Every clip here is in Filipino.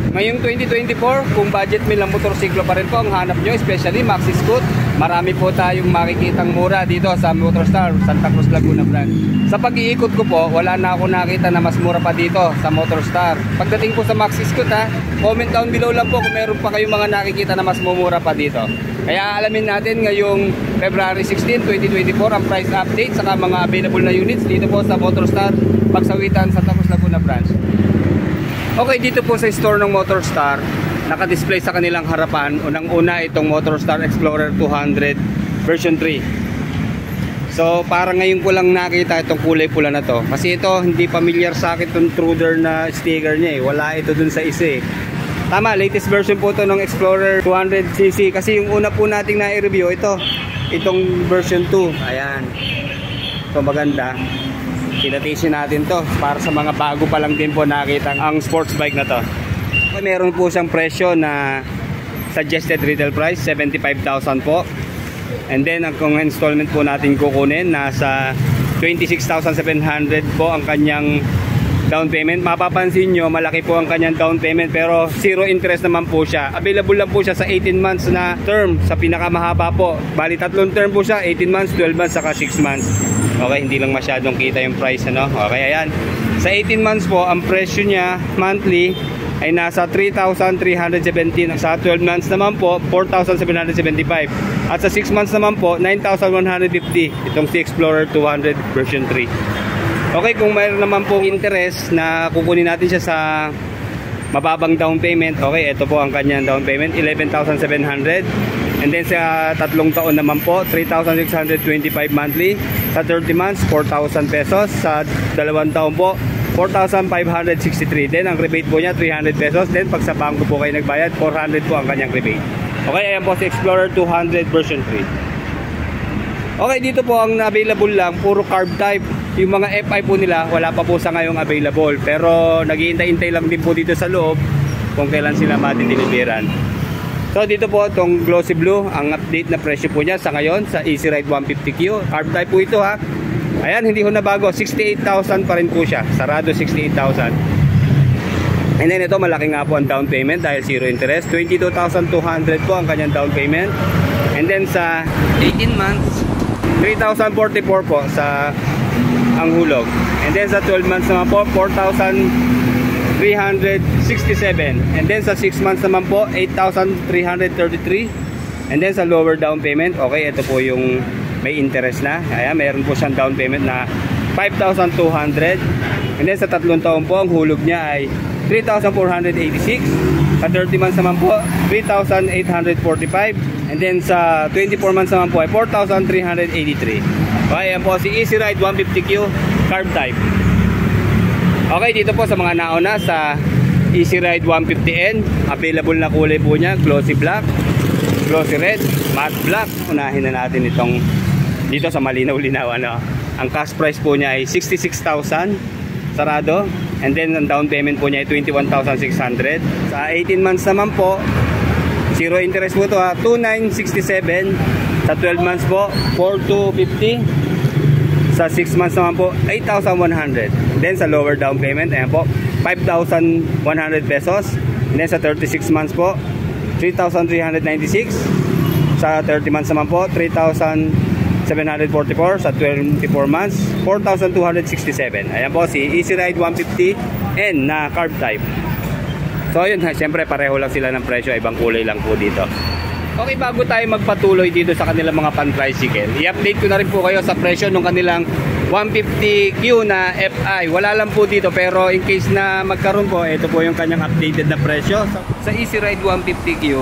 Ngayong 2024, kung budget meal ng motorsiklo pa rin po ang hanap nyo, especially Maxi Scoot, marami po tayong makikitang mura dito sa Motorstar, Santa Cruz, Laguna Branch. Sa pag-iikot ko po, wala na ako nakita na mas mura pa dito sa Motorstar. Pagdating po sa Maxi Scoot comment down below lang po kung meron pa kayong mga nakikita na mas mumura pa dito. Kaya alamin natin ngayong February 16, 2024 ang price update saka mga available na units dito po sa Motorstar, Pagsawitan, Santa Cruz, Laguna Branch. Okay, dito po sa store ng Motorstar, naka-display sa kanilang harapan unang-una itong Motorstar Explorer 200 version 3. So parang ngayon ko lang nakita itong kulay pula na to, kasi ito hindi familiar sa akin itong Intruder na sticker niya wala ito dun sa isa Tama, latest version po to ng Explorer 200cc, kasi yung una po nating na-review itong version 2. Ayan, ito maganda. Kinatation natin to para sa mga bago pa lang din po nakita ang sports bike na to. Meron po siyang presyo na suggested retail price 75,000 po. And then kung installment po natin kukunin, nasa 26,700 po ang kanyang down payment. Mapapansin nyo, malaki po ang kanyang down payment pero zero interest naman po siya. Available lang po siya sa 18 months na term, sa pinakamahaba po. Bali tatlong term po siya, 18 months, 12 months, saka 6 months. Okay, hindi lang masyadong kita yung price Okay, ayan. Sa 18 months po, ang presyo niya monthly ay nasa 3,317. Sa 12 months naman po, 4,775. At sa 6 months naman po, 9,150. Itong si Explorer 200 version 3. Okay, kung mayroon naman pong interest na kukunin natin siya sa mababang down payment, okay, ito po ang kanyang down payment, 11,700. And then sa tatlong taon naman po, 3,625 monthly. Sa 30 months, 4,000 pesos. Sa dalawang taon po, 4,563. Then ang rebate po niya, 300 pesos. Then pag sa bangko po kayo nagbayad, 400 po ang kanyang rebate. Okay, ayan po si Explorer 200 version 3. Okay, dito po ang available lang, puro carb type. Yung mga FI po nila, wala pa po sa ngayong available. Pero naghihintay-hintay lang din po dito sa loob kung kailan sila matideliveran. So dito po itong glossy blue, ang update na presyo po niya sa ngayon sa Easy Ride 150Q. Carb type po ito Ayan, hindi ho na bago, 68,000 pa rin po siya. Sarado 68,000. And then ito, malaki nga po ang down payment dahil zero interest. 22,200 po ang kanyang down payment. And then sa 18 months, 3,044 po sa ang hulog. And then sa 12 months naman po, 4,367. And then sa 6 months naman po, 8,333. And then sa lower down payment, okay, ito po yung may interest na. Ayan, mayroon po siyang down payment na 5,200. And then sa tatlong taon po, ang hulog niya ay 3,486. Sa 30 months naman po, 3,845. And then sa 24 months naman po ay 4,383. Okay, yan po si Easy Ride 150Q carb type. Okay, dito po sa mga nauna sa Easy Ride 150N, available na kulay po niya, glossy black, glossy red, matte black. Unahin na natin itong dito sa malinaw-linaw Ang cash price po niya ay 66,000 sarado. And then ang down payment po niya ay 21,600. Sa 18 months naman po, zero interest po ito 2,967. Sa 12 months po, 4,250. Sa 6 months naman po, 8,100. Then sa lower down payment, ayan po, 5,100 pesos. And then sa 36 months po, 3,396. Sa 30 months naman po, 3,744. Sa 24 months, 4,267. Ayan po si Easy Ride 150N na carb type. So yun, siyempre pareho lang sila ng presyo, ibang kulay lang po dito. Okay, bago tayo magpatuloy dito sa kanilang mga pan-tricycle, i-update ko na rin po kayo sa presyo ng kanilang 150Q na FI. Wala lang po dito, pero in case na magkaroon po, ito po yung kanyang updated na presyo. Sa Easy Ride 150Q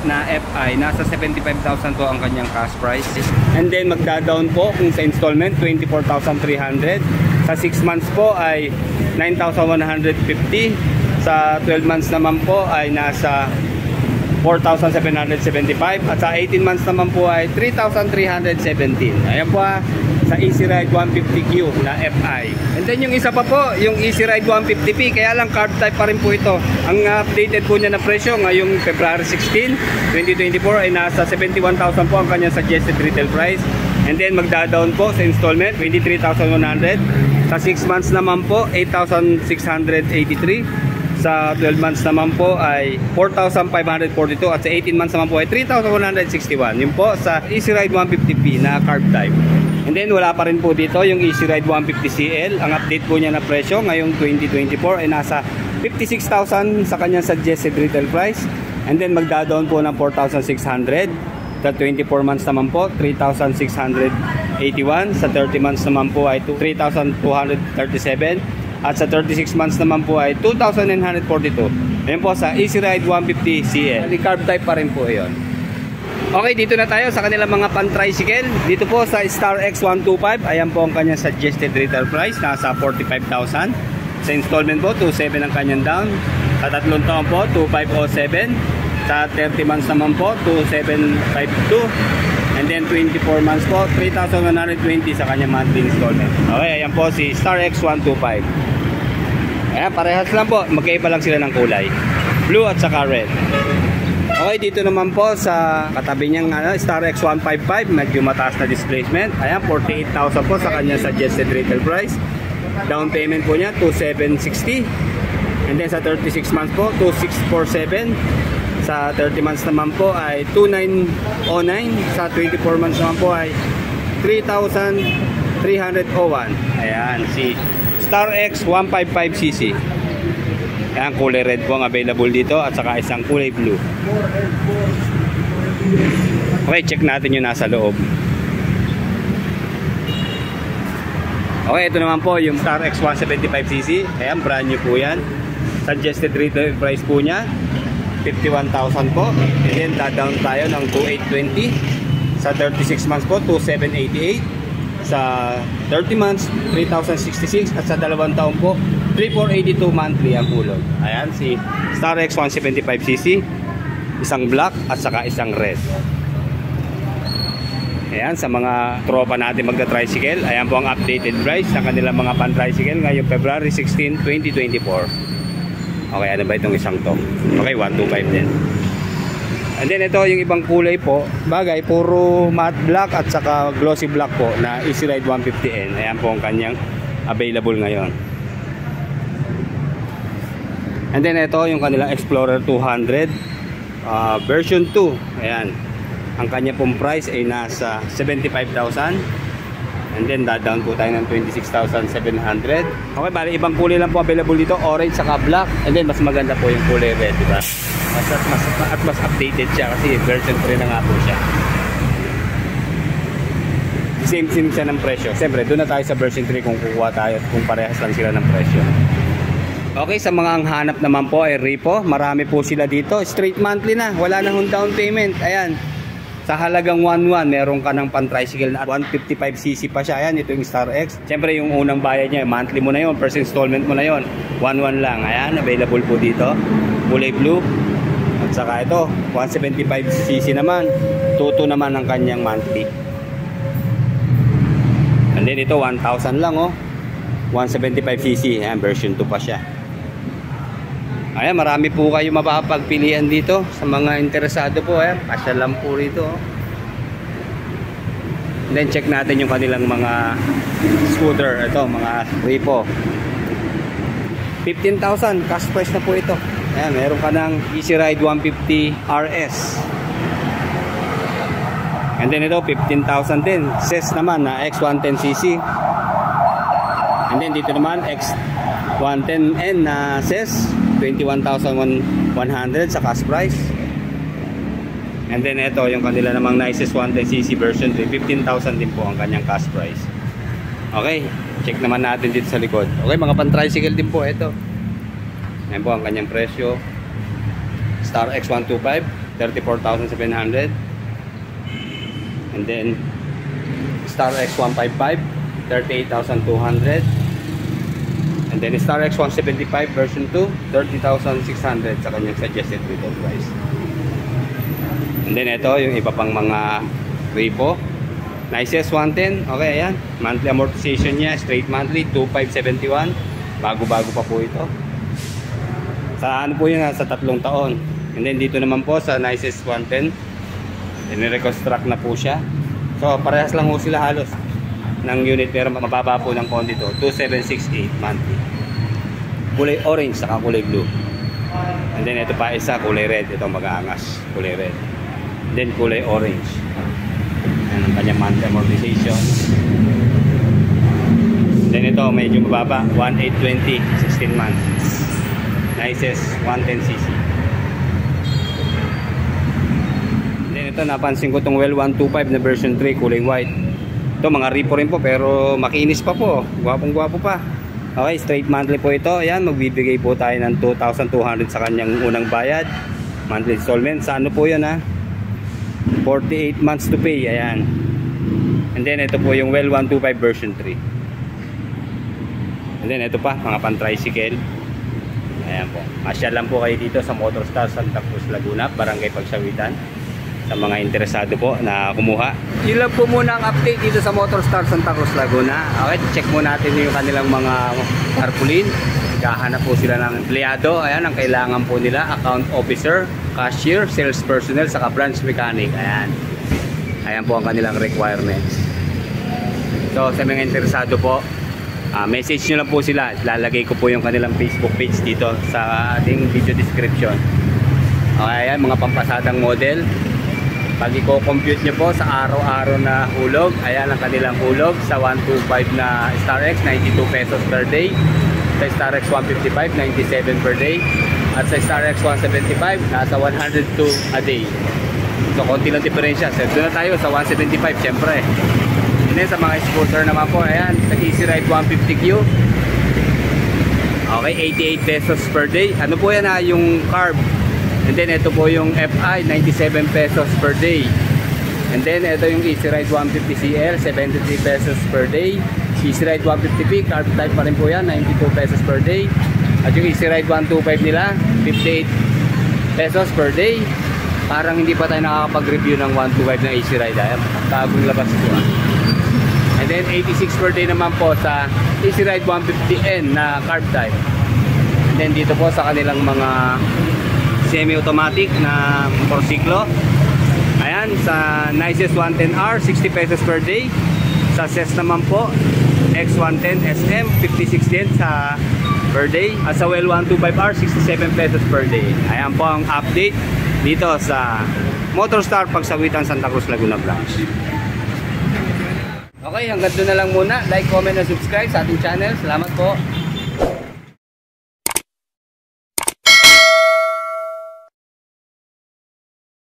na FI, nasa 75,000 po ang kanyang cash price. And then magda-down po kung sa installment, 24,300. Sa 6 months po ay 9,150. Sa 12 months naman po ay nasa 4,775. At sa 18 months naman po ay 3,317. Ayan po sa Easy Ride 150Q na FI. And then yung isa pa po, yung Easy Ride 150P, kaya lang carb type pa rin po ito. Ang updated po niya na presyo ngayong February 16, 2024 ay nasa 71,000 po ang kanyang suggested retail price. And then magda-down po sa installment, 23,100. Sa 6 months naman po, 8,683. Sa 12 months naman po ay 4,542 at sa 18 months naman po ay 3,161. Yun po sa Easy Ride 150P na carb type. And then wala pa rin po dito yung Easy Ride 150CL. Ang update po niya na presyo ngayong 2024 ay nasa 56,000 sa kanyang suggested retail price. And then magda-down po ng 4,600. Sa 24 months naman po 3,681. Sa 30 months naman po ay 3,237. At sa 36 months naman po ay 2,942. Ayan po sa Easy Ride 150CL. Carb type pa rin po yun. Okay, dito na tayo sa kanilang mga pan-tricycle. Dito po sa Star X125. Ayan po ang kanyang suggested retail price. Nasa 45,000. Sa installment po, 2,700 ang kanyang down. Sa tatlong taon po, 2,507. Sa 30 months naman po, 2,752. And then 24 months po, 3,120 sa kanyang monthly installment. Okay, ayan po si Star X125. Ayan, parehas lang po. Magkaiba lang sila ng kulay. Blue at saka red. Okay, dito naman po sa katabi niyang Star X155. Medyo mataas na displacement. Ayan, 48,000 po sa kanyang suggested retail price. Down payment po niya, 2,760. And then sa 36 months po, 2,647. Sa 30 months naman po ay 2,909. Sa 24 months naman po ay 3,301. Ayan, si Star X 155cc. Ayan, kulay red po ang available dito at saka isang kulay blue. Okay, check natin yung nasa loob. Okay, ito naman po yung Star X 175cc. Ayan, brand new po yan. Suggested retail price po niya 51,000 po. And then down tayo ng 2,820. Sa 36 months po 2,788. Sa 30 months 3,066. At sa 2 taon po 3,482 monthly ang kulog. Ayan si Star X 175cc. Isang black at saka isang red. Ayan, sa mga tropa natin magta-tricycle, ayan po ang updated price ng kanilang mga pan-tricycle ngayong February 16, 2024. Okay, ano ba itong isang to? Okay, 125 din. And then ito yung ibang kulay po. Bagay, puro matte black at saka glossy black po na Easy Ride 150N. Ayan po ang kanyang available ngayon. And then ito yung kanilang Explorer 200 version 2. Ayan. Ang kanya pong price ay nasa 75,000. And then down po tayo ng 26,700. Okay, bali ibang kulay lang po available dito, orange saka black. And then mas maganda po yung kulay red, di ba? Mas updated siya kasi version 3 na nga po siya. Same siya ng presyo. Siyempre, doon na tayo sa version 3 kung kukuha tayo at kung parehas lang sila ng presyo. Okay, sa mga ang hanap naman po ay repo. Marami po sila dito. Straight monthly na. Wala na hong down payment. Ayan. Sa halagang 1,100, meron ka ng pan-tricycle na 155cc pa siya. Ayan, ito yung Star X. Siyempre, yung unang bayad niya, monthly mo na yon, first installment mo na yon, 1,100 lang. Ayan, available po dito. Kulay blue. At saka ito, 175cc naman. 2,200 naman ang kanyang monthly. And then ito, 1,000 lang, oh. 175cc. Ayan, version 2 pa siya. Ayan, marami po kayo mapapagpilian dito sa mga interesado po. Ayan, kasya lang po rito. And then check natin yung kanilang mga scooter. Ito, mga repo. 15,000 cash price na po ito. Ayan, meron ka ng Easy Ride 150 RS. And then ito, 15,000 din. SES naman na X110cc. And then dito naman, X110N na SES. 21,100 sa cash price. And then ito yung kanila namang nicest 110cc version 3, 15,000 din po ang kanyang cash price. Okay, check naman natin dito sa likod. Okay, mga pan-tricycle din po ito. Ayan po ang kanyang presyo. Star X125 34,700. And then Star X155 38,200. And then Star X 175 version 2, 30,600 sa kanyang suggested retail price. And then ito yung iba pang mga repo. Nicest 110. Okay, ayan. Monthly amortization niya, straight monthly 2,571. Bago-bago pa po ito. Sa ano po yun, sa 3 taon. And then dito naman po sa nicest 110, i-reconstruct na po siya. So parehas lang po sila halos ng unit, pero mababa po ng konti to, 2,768 monthly. Kulay orange saka kulay blue. And then ito pa isa, kulay red. Ito mag-aangas, kulay red. And then kulay orange. Ayan ang kanyang monthly amortization. And then ito, medyo mababa, 1,820, 16 months. Nicest 110cc. And then ito, napansin ko itong Well 125 na version 3, kulay white. Ito, mga repo rin po, pero makinis pa po. Gwapong gwapo pa. Okay, straight monthly po ito. Ayan, magbibigay po tayo ng 2,200 sa kanyang unang bayad. Monthly installment. Sa ano po yun ha? 48 months to pay. Ayan. And then ito po yung Well 125 version 3. And then ito pa, mga pan-tricycle. Ayan po. Masyal lang po kayo dito sa Motorstar Santa Cruz, Laguna, Barangay Pagsawitan. Sa mga interesado po na kumuha. Yun lang po muna ang update dito sa Motorstar Santa Cruz, Laguna. Okay, check muna natin yung kanilang mga tarpaulin. Kahanap po sila ng empleyado. Ayan, ang kailangan po nila, account officer, cashier, sales personnel, saka branch mechanic. Ayan. Ayan po ang kanilang requirements. So, sa mga interesado po, message nyo lang po sila. Lalagay ko po yung kanilang Facebook page dito sa ating video description. Okay, ayan, mga pampasadang model. Pag i-compute nyo po sa araw-araw na hulog, ayan ang kanilang hulog sa 125 na Star X, 92 pesos per day. Sa Star X 155, 97 per day. At sa Star X 175, nasa 102 a day. So, konti lang diferensya. So, doon na tayo sa 175, syempre. And then, sa mga scooter naman po, ayan, sa Easy Ride 150Q. Okay, 88 pesos per day. Ano po yan ha, yung carb. And then ito po yung FI, 97 pesos per day. And then ito yung Easy Ride 150CL, 73 pesos per day. Easy Ride 150P, carb type pa rin po yan, 92 pesos per day. At yung Easy Ride 125 nila, 58 pesos per day. Parang hindi pa tayo nakakapag-review ng 125 na Easy Ride. Ayan, bagong labas po. And then 86 per day naman po sa Easy Ride 150N na carb type. And then dito po sa kanilang mga semi-automatic na motorsiklo. Ayan, sa Nicest 110R, 60 pesos per day. Sa CES naman po, X110 SM, 56 din sa per day. At sa Well 125R, 67 pesos per day. Ayan po ang update dito sa Motorstar Pagsawitan Santa Cruz, Laguna Branch. Okay, hanggang doon na lang muna. Like, comment, and subscribe sa ating channel. Salamat po.